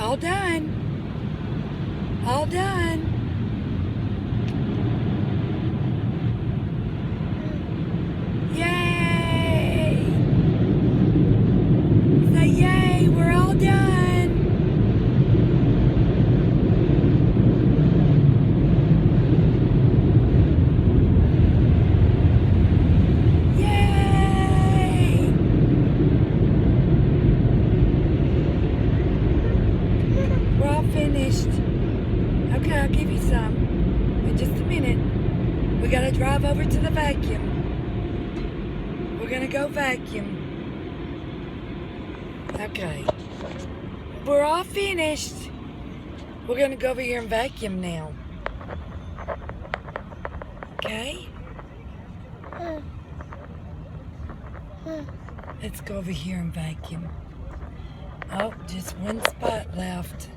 All done. All done. Yay! Say yay, we're all done. Yay! We're all finished. Okay, I'll give you some in just a minute. We gotta drive over to the vacuum. We're gonna go vacuum. Okay. We're all finished. We're gonna go over here and vacuum now. Okay? Let's go over here and vacuum. Oh, just one spot left.